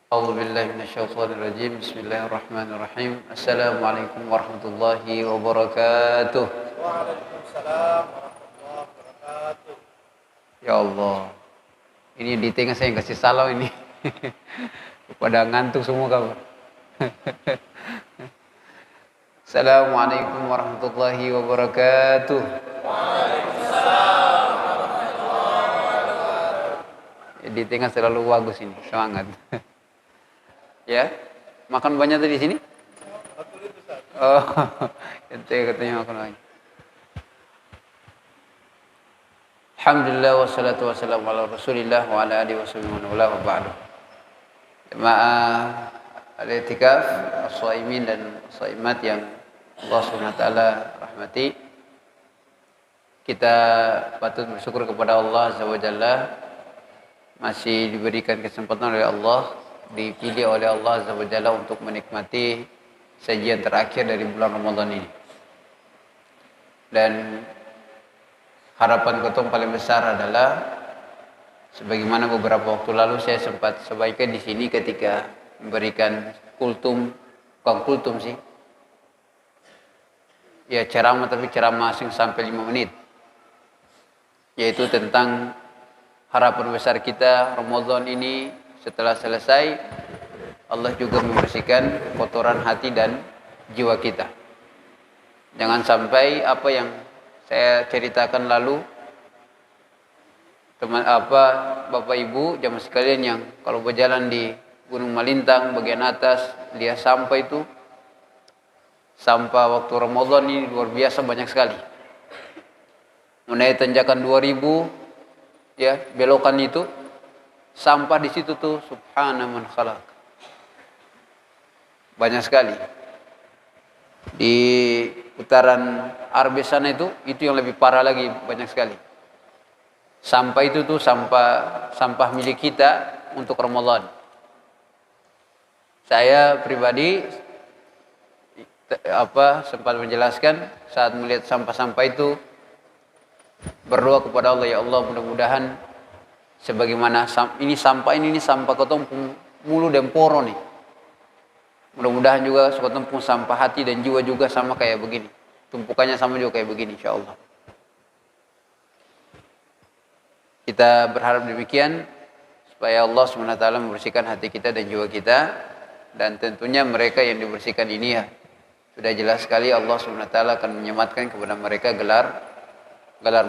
A'udzu billahi minasyaitonir rajim. Bismillahirrahmanirrahim. Assalamualaikum warahmatullahi wabarakatuh. Waalaikumsalam warahmatullahi wabarakatuh. Ya Allah. Ini di tengah saya yang kasih salam ini. Pada ngantuk semua kamu. Assalamualaikum warahmatullahi wabarakatuh. Waalaikumsalam warahmatullahi wabarakatuh. Di tengah selalu bagus ini, semangat. Ya, makan banyak tadi di sini? Betul itu, Ustaz. Oh, ente katanya makan banyak. Alhamdulillah wassalatu wassalamu ala Rasulillah wa ala alihi washabihi wa wa ba'du. Jemaah al-i'tikaf, as-shaimin dan as-shaimat yang Allah Subhanahu wa taala rahmati. Kita patut bersyukur kepada Allah Azza wa Jalla masih diberikan kesempatan oleh Allah, dipilih oleh Allah Azza wa Jalla untuk menikmati sajian terakhir dari bulan Ramadan ini. Dan harapan ketemu paling besar adalah sebagaimana beberapa waktu lalu saya sempat sampaikan di sini ketika memberikan kultum, bukan kultum sih. Ya ceramah, tapi ceramah asing sampai 5 menit. Yaitu tentang harapan besar kita Ramadan ini setelah selesai Allah juga membersihkan kotoran hati dan jiwa kita. Jangan sampai apa yang saya ceritakan lalu, Bapak Ibu jamaah sekalian yang kalau berjalan di Gunung Malintang bagian atas lihat sampah itu, sampah waktu Ramadan ini luar biasa banyak sekali. Menaik tanjakan 2000 ya, belokan itu sampah di situ tuh subhana man khalaq. Banyak sekali. Di putaran Arbes sana itu yang lebih parah lagi, banyak sekali. Sampah itu tuh sampah milik kita untuk Ramadan. Saya pribadi sempat menjelaskan saat melihat sampah-sampah itu, berdoa kepada Allah, ya Allah mudah-mudahan sebagaimana ini sampah ketumpung mulu dan poro nih. Mudah-mudahan juga ketumpung sampah hati dan jiwa juga sama kayak begini. Tumpukannya sama juga kayak begini insyaallah. Kita berharap demikian supaya Allah SWT membersihkan hati kita dan jiwa kita, dan tentunya mereka yang dibersihkan ini ya sudah jelas sekali Allah SWT akan menyematkan kepada mereka gelar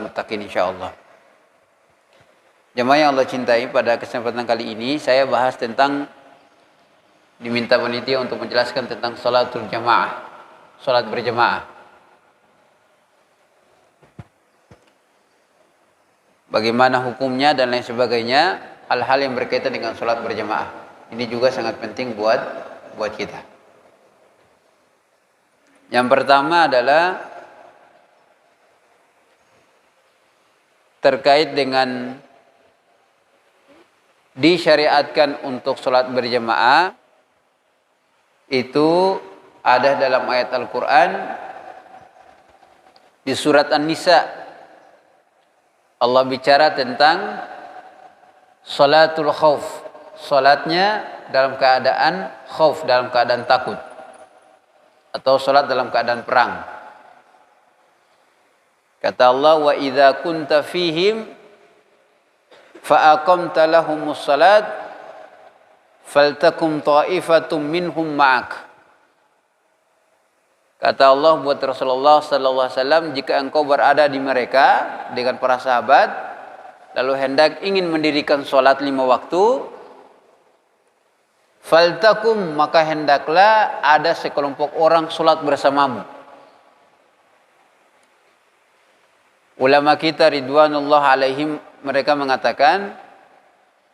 muttaqin insyaallah. Jemaah yang Allah cintai, pada kesempatan kali ini saya bahas tentang, diminta panitia untuk menjelaskan tentang salatul jamaah, salat berjamaah. Bagaimana hukumnya dan lain sebagainya, hal-hal yang berkaitan dengan salat berjamaah. Ini juga sangat penting buat kita. Yang pertama adalah terkait dengan disyariatkan untuk salat berjamaah. Itu ada dalam ayat Al-Quran di surat An-Nisa. Allah bicara tentang salatul khauf, salatnya dalam keadaan khauf, dalam keadaan takut, atau salat dalam keadaan perang. Kata Allah, wa idza kunta fihim fa aqamta lahumus salat faltakum ta'ifatum minhum ma'ak. Kata Allah buat Rasulullah sallallahu alaihi wasallam, jika engkau berada di mereka dengan para sahabat lalu hendak ingin mendirikan salat 5 waktu, faltakum, maka hendaklah ada sekelompok orang salat bersamamu. Ulama kita ridwanullah alaihim mereka mengatakan,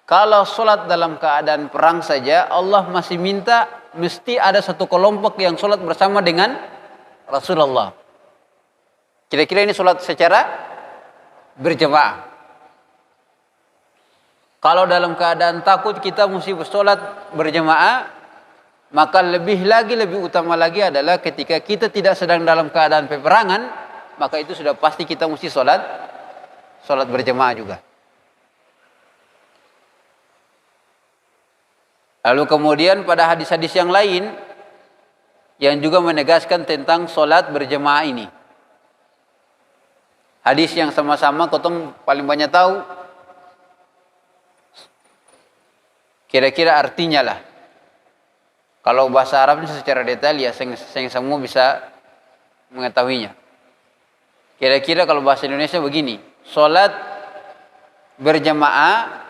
kalau sholat dalam keadaan perang saja Allah masih minta mesti ada satu kelompok yang sholat bersama dengan Rasulullah. Kira-kira ini sholat secara berjamaah. Kalau dalam keadaan takut kita mesti sholat berjamaah, maka lebih utama lagi adalah ketika kita tidak sedang dalam keadaan peperangan, maka itu sudah pasti kita mesti sholat berjamaah juga. Lalu kemudian pada hadis-hadis yang lain yang juga menegaskan tentang solat berjemaah ini. Hadis yang sama-sama kotong paling banyak tahu. Kira-kira artinya lah. Kalau bahasa Arabnya secara detail ya saya semua bisa mengetahuinya. Kira-kira kalau bahasa Indonesia begini. Solat berjemaah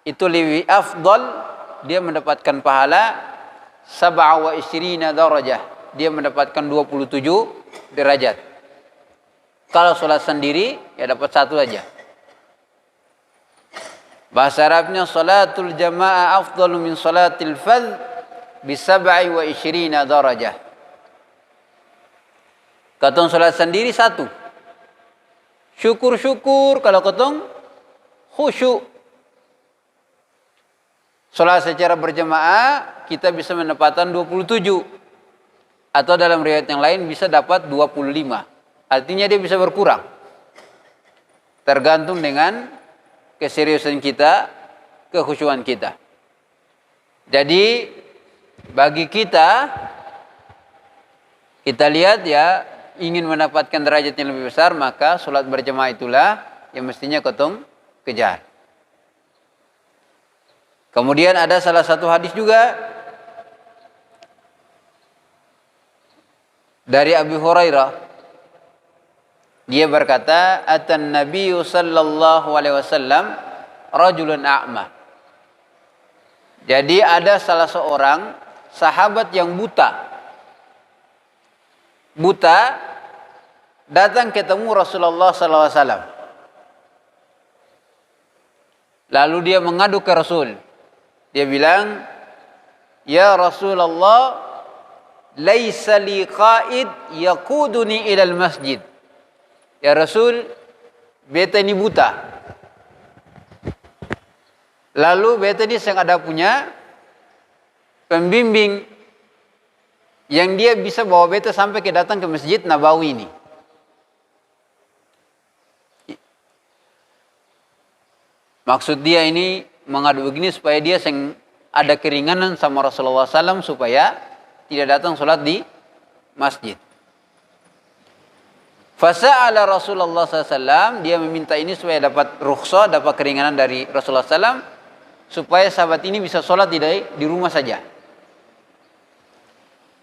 itu lebih afdal, dia mendapatkan pahala 27 darajah. Dia mendapatkan 27 derajat. Kalau sholat sendiri ya dapat satu aja. Bahasa Arabnya salatul jamaah afdalu min salatil fadh bi 27 darajah. Katong sholat sendiri satu. Syukur-syukur kalau katong khusyuk. Sholat secara berjamaah kita bisa mendapatkan 27. Atau dalam riwayat yang lain bisa dapat 25. Artinya dia bisa berkurang. Tergantung dengan keseriusan kita, kekhusyuan kita. Jadi bagi kita lihat ya, ingin mendapatkan derajat yang lebih besar, maka sholat berjamaah itulah yang mestinya katong kejar. Kemudian ada salah satu hadis juga dari Abu Hurairah. Dia berkata, "Atan Nabiyyu sallallahu alaihi wasallam rajulun a'ma." Jadi ada salah seorang sahabat yang buta. Buta datang ketemu Rasulullah sallallahu alaihi wasallam. Lalu dia mengadu ke Rasul. Dia bilang, "Ya Rasulullah, laisa li qaid yaquduni ilal masjid." Ya Rasul, beta ini buta. Lalu beta ini sedang ada punya pembimbing yang dia bisa bawa beta sampai datang ke Masjid Nabawi ini. Maksud dia ini mengadu begini supaya dia ada keringanan sama Rasulullah SAW supaya tidak datang sholat di masjid. Fasa'ala Rasulullah SAW, dia meminta ini supaya dapat rukhsah, dapat keringanan dari Rasulullah SAW, supaya sahabat ini bisa sholat di rumah saja.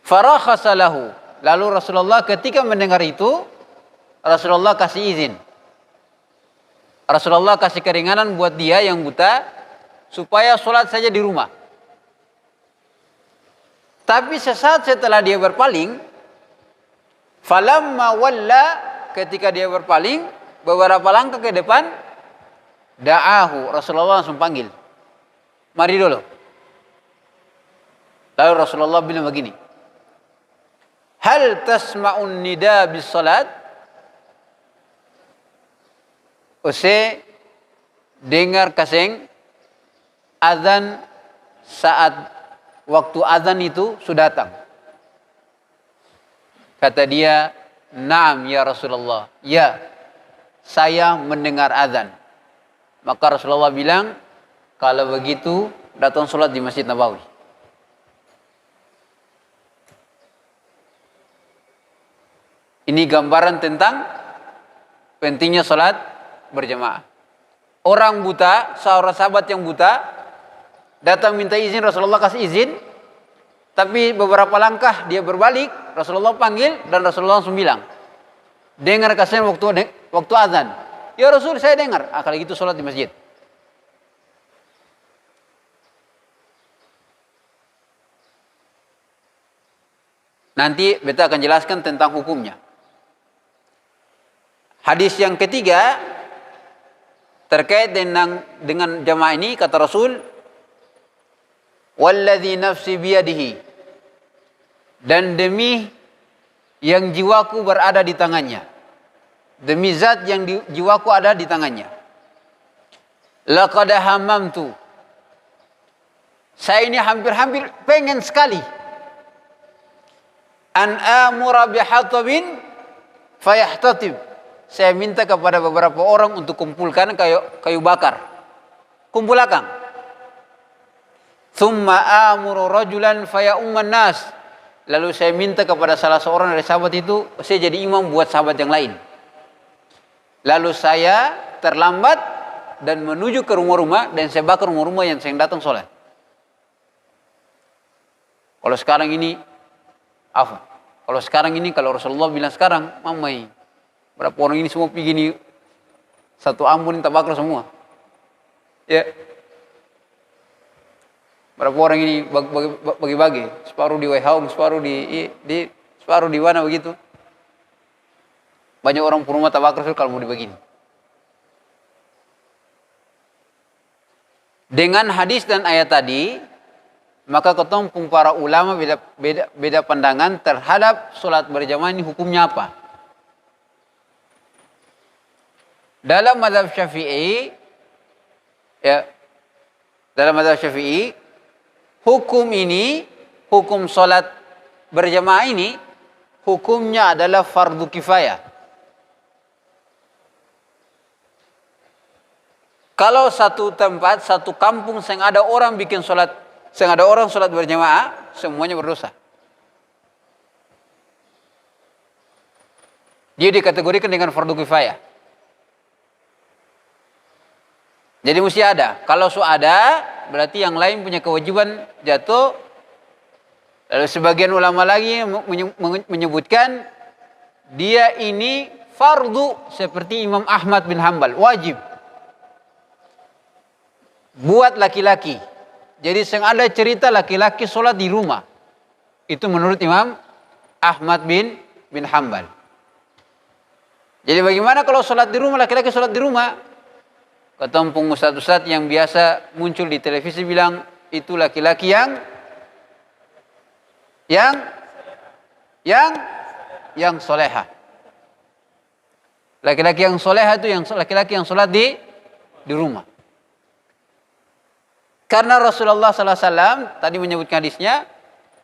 Farakhasa lahu. Lalu Rasulullah ketika mendengar itu, Rasulullah kasih izin. Rasulullah kasih keringanan buat dia yang buta, supaya sholat saja di rumah. Tapi sesaat setelah dia berpaling, falamma walla, ketika dia berpaling beberapa langkah ke depan, da'ahu, Rasulullah langsung panggil. Mari dulu. Lalu Rasulullah bilang begini, hal tasma'un nida bis salat? Ose dengar kaseng azan saat waktu azan itu sudah datang. Kata dia, "Naam ya Rasulullah." Ya, saya mendengar azan. Maka Rasulullah bilang, kalau begitu datang sholat di Masjid Nabawi. Ini gambaran tentang pentingnya sholat berjamaah. Orang buta, seorang sahabat yang buta, datang minta izin, Rasulullah kasih izin. Tapi beberapa langkah dia berbalik, Rasulullah panggil dan Rasulullah langsung bilang, dengar kasih waktu azan. Ya Rasul, saya dengar. Kalau gitu sholat di masjid. Nanti beta akan jelaskan tentang hukumnya. Hadis yang ketiga terkait dengan jamaah ini, kata Rasul, "Walladzi nafsi biyadihi," dan demi yang jiwaku berada di tangannya. Demi zat yang jiwaku ada di tangannya. Laqad hamamtu. Saya ini hampir-hampir pengen sekali an amura bihatabin fayahtatib. Saya minta kepada beberapa orang untuk kumpulkan kayu bakar. Kumpul akang. Tsumma amuru rajulan faya'umman nas. Lalu saya minta kepada salah seorang dari sahabat itu, saya jadi imam buat sahabat yang lain. Lalu saya terlambat dan menuju ke rumah-rumah dan saya bakar rumah-rumah yang sedang datang sholat. Kalau sekarang ini, kalau Rasulullah bilang sekarang, mamai, berapa orang ini semua pergi ini, satu Ambon tak bakar semua. Ya. Berapa orang ini bagi-bagi, separuh di Wehaung, separuh separuh di mana begitu. Banyak orang pun rumah tak bakar kalau mau dibagi. Dengan hadis dan ayat tadi, maka ketemu para ulama beda pandangan terhadap sholat berjamaah ini hukumnya apa. Dalam mazhab Syafi'i, hukum sholat berjamaah ini, hukumnya adalah fardu kifayah. Kalau satu tempat, satu kampung yang ada orang sholat berjamaah, semuanya berdosa. Dia dikategorikan dengan fardu kifayah. Jadi mesti ada. Kalau ada, berarti yang lain punya kewajiban jatuh. Lalu sebagian ulama lagi menyebutkan dia ini fardu seperti Imam Ahmad bin Hanbal, wajib buat laki-laki. Jadi ada cerita laki-laki sholat di rumah. Itu menurut Imam Ahmad bin Hanbal. Jadi bagaimana kalau sholat di rumah, laki-laki sholat di rumah? Ketemu ustaz-ustaz yang biasa muncul di televisi bilang itu laki-laki yang soleha. Laki-laki yang soleha itu laki-laki yang sholat di rumah. Karena Rasulullah SAW tadi menyebutkan hadisnya,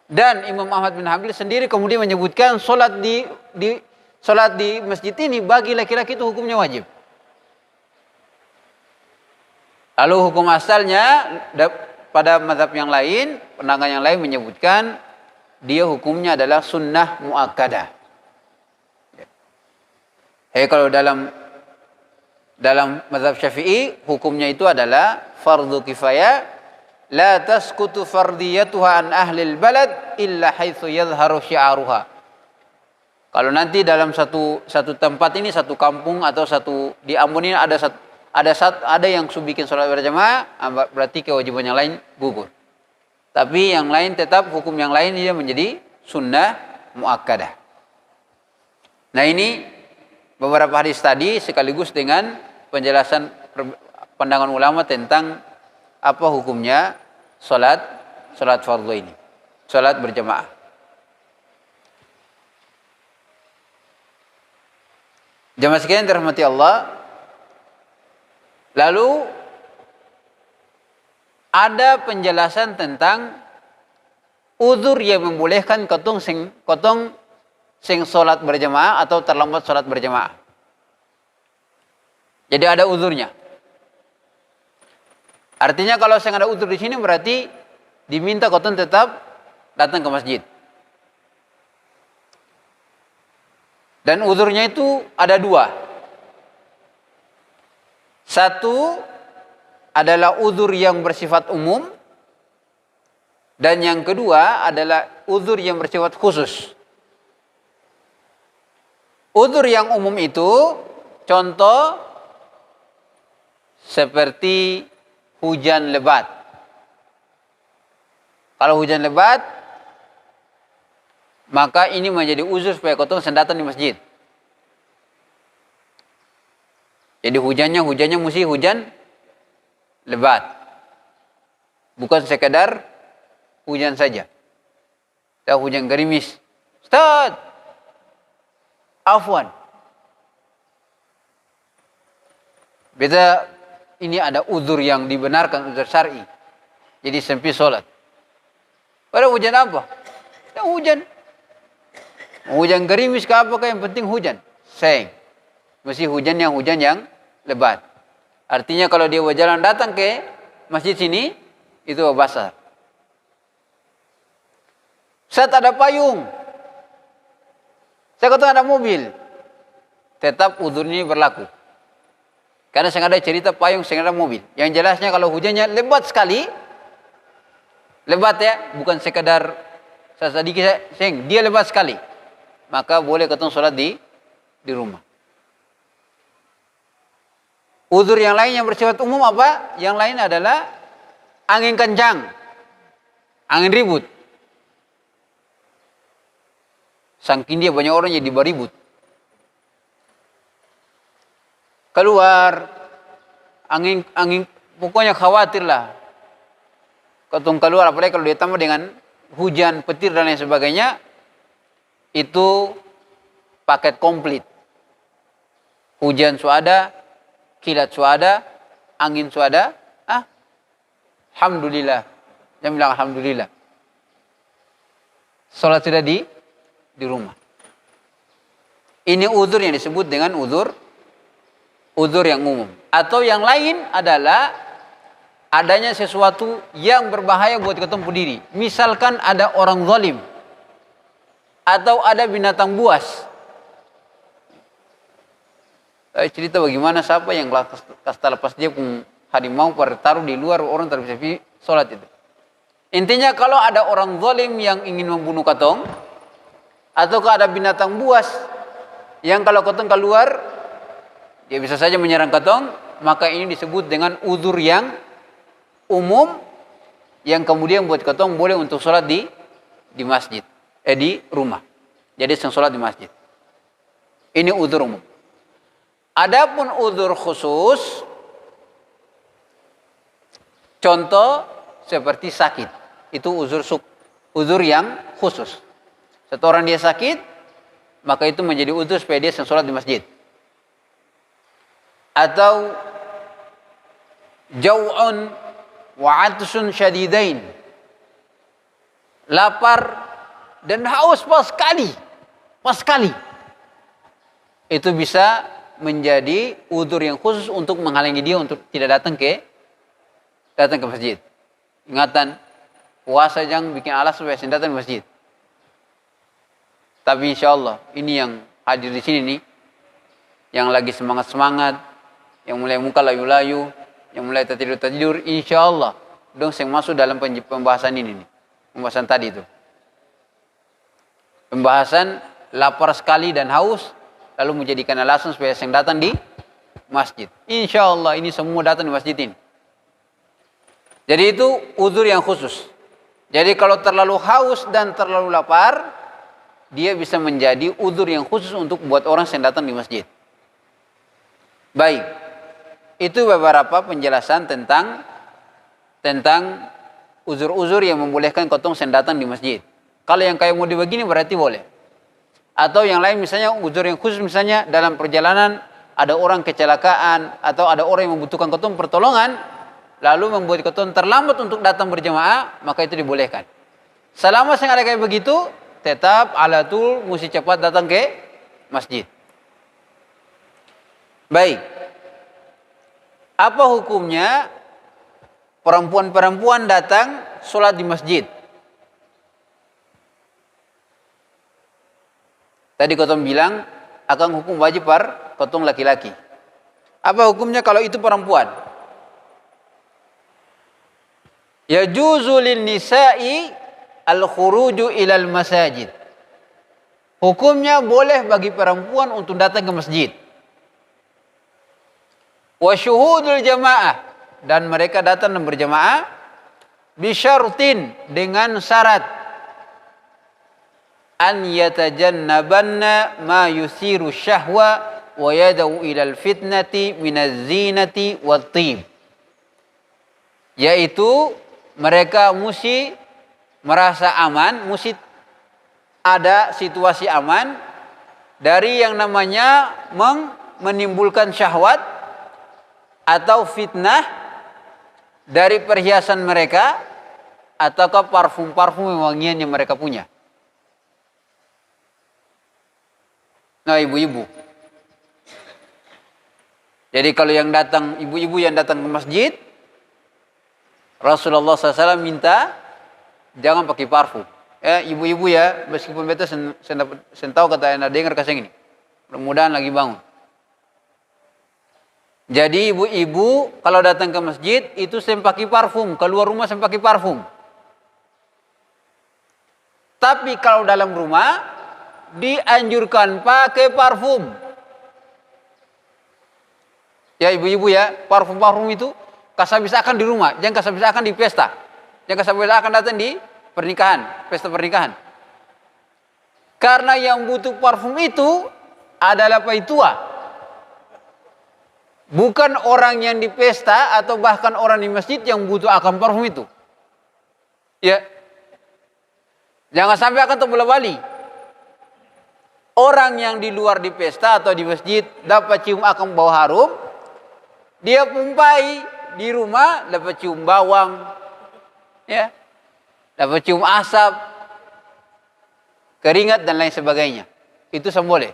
dan Imam Ahmad bin Hanbal sendiri kemudian menyebutkan sholat di masjid ini bagi laki-laki itu hukumnya wajib. Lalu hukum asalnya pada mazhab yang lain, pandangan yang lain menyebutkan dia hukumnya adalah sunnah muakkadah. Kalau dalam mazhab Syafi'i hukumnya itu adalah fardu kifayah, la tasqutu fardiyatuha an ahlil balad illa haitsu yadhharu syi'aruha. Kalau nanti dalam satu tempat ini, satu kampung atau di Ambon ini ada yang bikin sholat berjamaah, berarti kewajiban yang lain gugur. Tapi yang lain tetap hukum yang lain dia menjadi sunnah muakkadah. Nah ini beberapa hadis tadi sekaligus dengan penjelasan pandangan ulama tentang apa hukumnya sholat fardu ini, sholat berjamaah. Jamaah sekalian dirahmati Allah. Lalu ada penjelasan tentang uzur yang membolehkan kotong sing sholat berjamaah atau terlambat sholat berjamaah. Jadi ada uzurnya. Artinya kalau sing ada uzur di sini berarti diminta kotong tetap datang ke masjid. Dan uzurnya itu ada dua. Satu adalah uzur yang bersifat umum, dan yang kedua adalah uzur yang bersifat khusus. Uzur yang umum itu contoh seperti hujan lebat. Kalau hujan lebat, maka ini menjadi uzur supaya kau datang di masjid. Jadi hujannya mesti hujan lebat. Bukan sekedar hujan saja. Atau hujan gerimis. Ustaz, afwan. Beda, ini ada uzur yang dibenarkan, uzur syar'i. Jadi sempit sholat. Pada hujan apa? Ya hujan. Hujan gerimis ke apakah, yang penting hujan. Mesti hujan yang lebat. Artinya kalau dia berjalan datang ke masjid sini, itu basah. Saya tak ada payung. Saya kata ada mobil. Tetap uzur ini berlaku. Karena saya ada cerita payung, saya ada mobil. Yang jelasnya kalau hujannya lebat sekali, lebat ya, bukan sekedar sedikit, dia lebat sekali. Maka boleh ketemu sholat di rumah. Uzur yang lain yang bersifat umum apa? Yang lain adalah angin kencang, angin ribut. Saking dia banyak orang jadi beribut. Keluar, angin pokoknya khawatir lah. Ketemu keluar, apalagi kalau ditambah dengan hujan, petir dan lain sebagainya, itu paket komplit. Hujan suada, kilat suada, angin suada, alhamdulillah. Jangan bilang alhamdulillah. Salat sudah di rumah. Ini uzur yang disebut dengan uzur yang umum. Atau yang lain adalah adanya sesuatu yang berbahaya buat ketemu diri. Misalkan ada orang zalim atau ada binatang buas. Saya cerita bagaimana siapa yang kasta lepas dia pun harimau pada taruh di luar, orang tak bisa sholat itu. Intinya kalau ada orang zalim yang ingin membunuh katong, atau ada binatang buas yang kalau katong keluar dia bisa saja menyerang katong, maka ini disebut dengan uzur yang umum yang kemudian buat katong boleh untuk sholat di masjid, di rumah. Jadi sholat di masjid. Ini uzur umum. Adapun uzur khusus, contoh seperti sakit, itu uzur yang khusus. Satu orang dia sakit, maka itu menjadi uzur supaya dia sholat di masjid. Atau jau'un wa atsun syadidain, lapar dan haus pas sekali, itu bisa menjadi uzur yang khusus untuk menghalangi dia untuk tidak datang ke masjid. Ingatan, puasa jangan bikin alas supaya tidak datang ke masjid. Tapi insya Allah ini yang hadir di sini nih, yang lagi semangat, yang mulai muka layu-layu, yang mulai tertidur, insya Allah dong yang masuk dalam pembahasan ini nih, pembahasan tadi itu. Pembahasan lapar sekali dan haus, lalu menjadikan alasan supaya yang datang di masjid. Insya Allah ini semua datang di masjid ini. Jadi itu uzur yang khusus. Jadi kalau terlalu haus dan terlalu lapar, dia bisa menjadi uzur yang khusus untuk buat orang yang datang di masjid. Baik, itu beberapa penjelasan tentang uzur-uzur yang membolehkan kotong yang datang di masjid. Kalau yang kayak mau begini berarti boleh. Atau yang lain misalnya uzur yang khusus, misalnya dalam perjalanan ada orang kecelakaan atau ada orang yang membutuhkan kotong pertolongan, lalu membuat kotong terlambat untuk datang berjamaah, maka itu dibolehkan. Selama saya ada kayak begitu, tetap alatul mesti cepat datang ke masjid. Baik. Apa hukumnya perempuan-perempuan datang sholat di masjid? Tadi kotong bilang akan hukum wajib par kotong laki-laki. Apa hukumnya kalau itu perempuan? Yajuzu lin nisa'i al-khuruju ilal masajid. Hukumnya boleh bagi perempuan untuk datang ke masjid. Wa syuhudul jamaah, dan mereka datang dan berjamaah bisyartin, dengan syarat an yatajannabanna ma yusiru syahwa wa yadau ilal fitnati minaz zinati wat tib. Yaitu mereka mesti merasa aman, mesti ada situasi aman dari yang namanya menimbulkan syahwat atau fitnah dari perhiasan mereka ataukah parfum-parfum wangian yang mereka punya. Nah, ibu-ibu. Jadi kalau yang datang, ibu-ibu yang datang ke masjid, Rasulullah SAW minta jangan pakai parfum. Ya, ibu-ibu ya, meskipun beta tahu kata anda dengar kasih ini. Mudah-mudahan lagi bangun. Jadi ibu-ibu kalau datang ke masjid itu sempaki parfum, keluar rumah sempaki parfum. Tapi kalau dalam rumah dianjurkan pakai parfum. Ya ibu-ibu ya, parfum-parfum itu kasabisakan di rumah, jangan kasabisakan di pesta. Jangan kasabisakan datang di pernikahan, pesta pernikahan. Karena yang butuh parfum itu adalah paitua. Bukan orang yang di pesta atau bahkan orang di masjid yang butuh akan parfum itu. Ya. Jangan sampai akan terbola balik. Orang yang di luar di pesta atau di masjid dapat cium akan bau harum, dia pumpai di rumah dapat cium bawang, ya, dapat cium asap, keringat dan lain sebagainya. Itu semua boleh.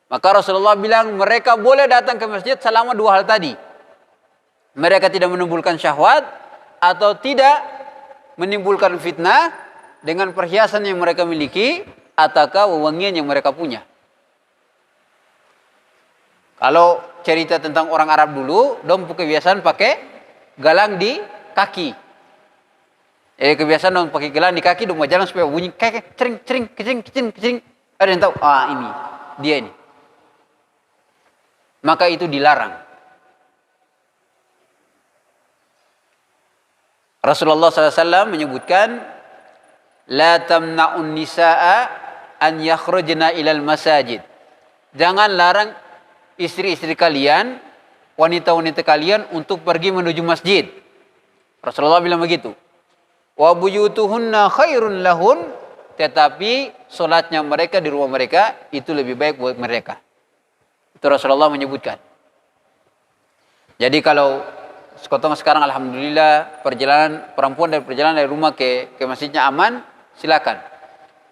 Maka Rasulullah bilang mereka boleh datang ke masjid selama dua hal tadi. Mereka tidak menimbulkan syahwat atau tidak menimbulkan fitnah dengan perhiasan yang mereka miliki ataukah wewangian yang mereka punya. Kalau cerita tentang orang Arab dulu, dong kebiasaan pakai galang di kaki. Kebiasaan dong pakai galang di kaki, dong mau jalan supaya bunyi kayak cering cering kecing kecing kecing. Ada yang tahu? Ini dia ini. Maka itu dilarang. Rasulullah SAW menyebutkan, la tamna'un nisa'a an yakhrujna ilal masajid. Jangan larang istri-istri kalian, wanita-wanita kalian untuk pergi menuju masjid. Rasulullah bilang begitu. Wa buyutuhunna khairun lahun, tetapi solatnya mereka di rumah mereka itu lebih baik buat mereka. Itu Rasulullah menyebutkan. Jadi kalau sekarang alhamdulillah perempuan dari perjalanan dari rumah ke masjidnya aman, silakan.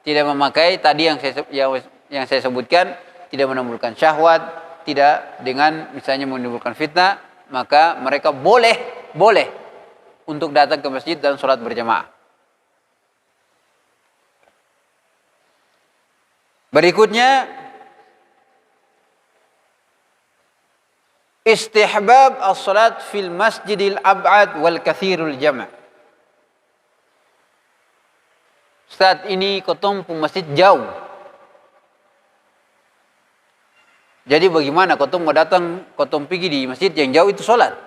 Tidak memakai tadi yang saya sebutkan, tidak menimbulkan syahwat, tidak dengan misalnya menimbulkan fitnah, maka mereka boleh untuk datang ke masjid dan sholat berjamaah. Berikutnya, istihbab as-salat fil masjidil ab'ad wal kathirul jama'. Saat ini kotong masjid jauh. Jadi bagaimana kotong mau datang, kotong pergi di masjid yang jauh itu sholat.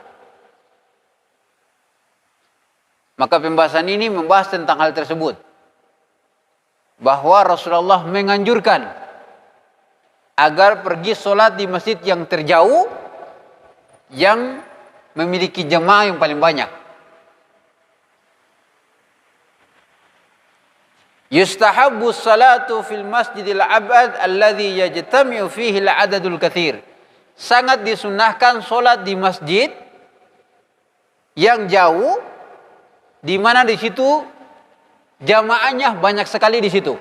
Maka pembahasan ini membahas tentang hal tersebut. Bahwa Rasulullah menganjurkan agar pergi sholat di masjid yang terjauh, yang memiliki jemaah yang paling banyak. Yustahabbu salatu fil masjidil abad alladhi yajtami'u fihi al-adadul kathir. Sangat disunnahkan solat di masjid yang jauh, di mana di situ jamaahnya banyak sekali di situ.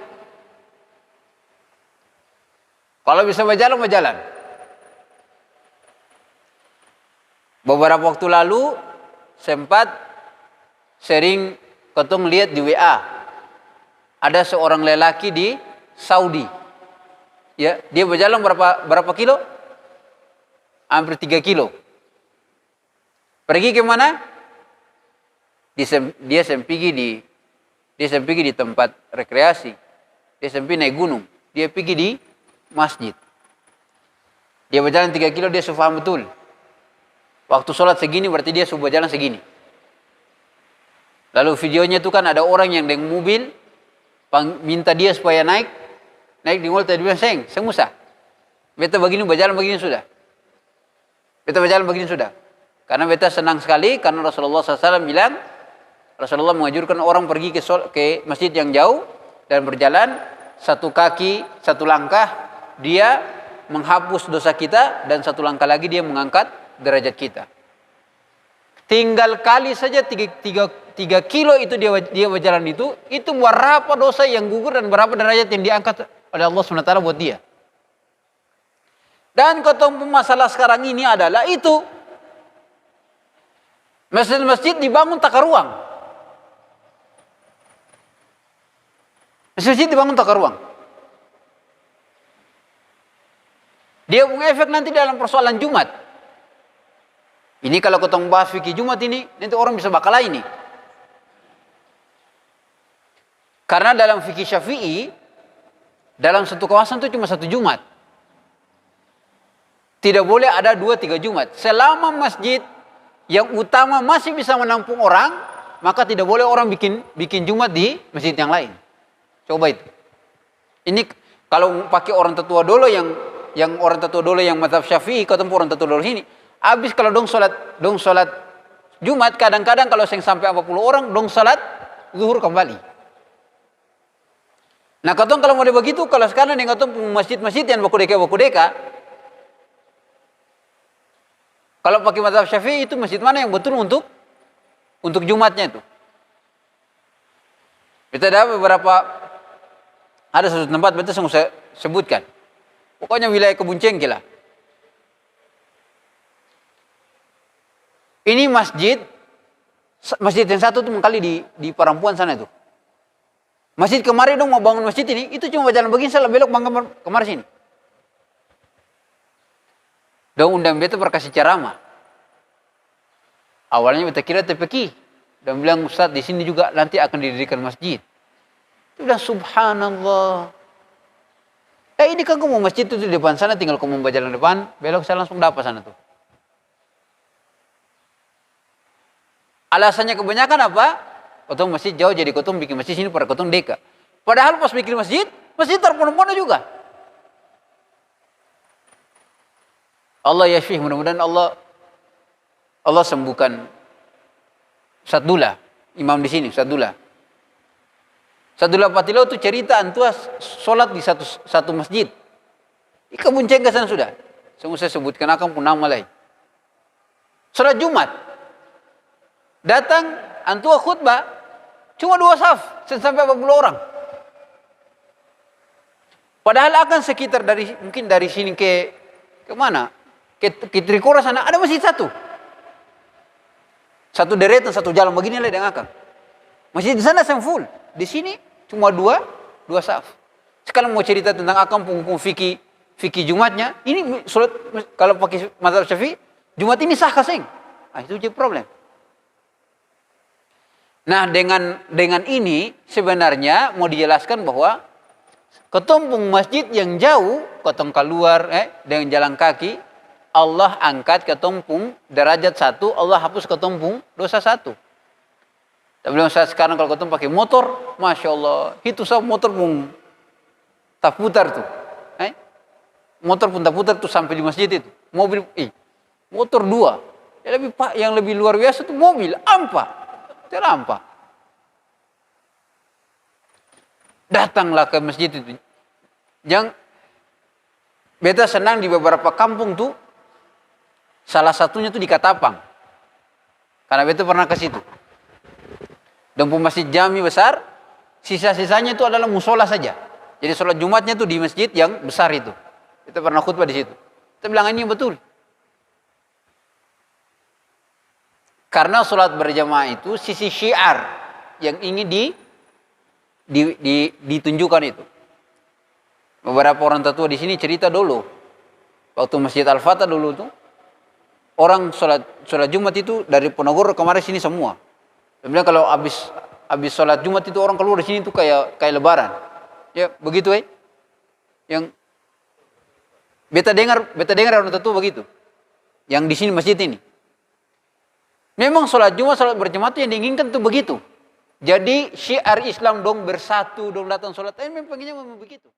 Kalau bisa berjalan. Beberapa waktu lalu sempat sering ketong lihat di WA. Ada seorang lelaki di Saudi. Ya, dia berjalan berapa kilo? Hampir 3 kilo. Pergi ke mana? Dia sempigi di tempat rekreasi. Dia sempigi naik gunung. Dia pergi di masjid. Dia berjalan 3 kilo, dia sudah paham betul. Waktu sholat segini berarti dia sudah berjalan segini. Lalu videonya itu kan ada orang yang dengan mobil, minta dia supaya naik di mobil, dia bilang, seng musah. Beta begini berjalan begini sudah. Karena beta senang sekali, karena Rasulullah SAW bilang, Rasulullah menganjurkan orang pergi ke masjid yang jauh dan berjalan satu kaki, satu langkah, dia menghapus dosa kita, dan satu langkah lagi dia mengangkat derajat kita. Tinggal kali saja 3 kilo itu dia berjalan itu berapa dosa yang gugur dan berapa derajat yang diangkat oleh Allah SWT buat dia. Dan ketemu masalah sekarang ini adalah itu. Masjid-masjid dibangun tak ruang. Masjid dibangun tata ruang. Dia punya efek nanti dalam persoalan Jumat. Ini kalau kita membahas fikih Jumat ini, nanti orang bisa bakal ini. Karena dalam fikih Syafi'i, dalam satu kawasan itu cuma satu Jumat. Tidak boleh ada 2-3 Jumat. Selama masjid yang utama masih bisa menampung orang, maka tidak boleh orang bikin Jumat di masjid yang lain. Coba itu. Ini kalau pakai orang tetua dulu yang orang tetua dulu yang mazhab Syafi'i, ketemu orang tetua dulu sini. Habis kalau dong salat Jumat, kadang-kadang kalau sampai 40 orang dong salat zuhur kembali. Nah, katong kalau mau begitu, kalau sekarang yang katong masjid-masjid yang bakudeka, kalau pakai mazhab Syafi'i itu masjid mana yang betul untuk Jumatnya itu? Kita ada beberapa. Ada satu tempat, betul saya sebutkan. Pokoknya wilayah Kebun Cengkeh lah. Ini masjid yang satu itu mengkali di Parampuan sana itu. Masjid kemarin dong mau bangun masjid ini, itu cuma jalan begini salah belok kemari sini. Dong undang beta berkasih ceramah. Awalnya beta kira TPQ. Dan bilang, Ustaz di sini juga nanti akan didirikan masjid. Udah subhanallah. Ini kan kamu masjid itu di depan sana, tinggal kamu mau jalan depan, belok saya langsung dapat sana tuh. Alasannya kebanyakan apa? Kotong masjid jauh, jadi kotong bikin masjid sini pada kotong deka. Padahal pas bikin masjid terpenuh-penuh juga. Allah yashfih, mudah-mudahan Allah sembuhkan Ustaz Dullah, imam di sini, Ustaz Dullah. Ustaz Dullah Patilo itu cerita antua sholat di satu masjid. Di Kebun Cengkeh sana sudah. Saya sebutkan akan pun nama lain. Sholat Jumat. Datang antua khutbah cuma 2 saf sampai 40 orang. Padahal akan sekitar mungkin dari sini ke mana? Ke Trikora sana ada masjid satu. Satu deretan, satu jalan begini lah dengan akang. Masjid di sana full. Di sini cuma dua saf. Sekarang mau cerita tentang akang hukum fikih Jumatnya. Ini sholat, kalau pakai mazhab Syafi'i, Jumat ini sah kasing. Nah, itu jadi problem. Nah, dengan ini sebenarnya mau dijelaskan bahwa ketumpung masjid yang jauh, ketong keluar dengan jalan kaki, Allah angkat ketumpung derajat 1, Allah hapus ketumpung dosa 1. Tapi saat sekarang kalau ketemu pakai motor, Masya Allah, itu sama motor pun tak putar tuh. Motor pun tak putar tuh sampai di masjid itu. Mobil, motor 2. Yang lebih luar biasa tuh mobil, terampa. Datanglah ke masjid itu. Beta senang di beberapa kampung tuh, salah satunya tuh di Katapang. Karena beta pernah ke situ. Dan masjid jami besar, sisa-sisanya itu adalah musola saja. Jadi sholat Jumatnya tuh di masjid yang besar itu. Kita pernah khutbah di situ. Kita bilang ini betul. Karena sholat berjamaah itu sisi syiar yang ingin ditunjukkan itu. Beberapa orang tetua di sini cerita dulu, waktu Masjid Al-Fatah dulu tuh, orang sholat Jumat itu dari Ponorogo kemarin sini semua. Dia bilang kalau habis sholat Jumat itu orang keluar di sini tuh kayak Lebaran. Ya begitu Yang beta dengar orang tetua begitu. Yang di sini masjid ini. Memang sholat Jumat, sholat berjamaah itu yang diinginkan tuh begitu. Jadi syiar Islam dong bersatu, dong datang sholat. Memang pengennya memang begitu.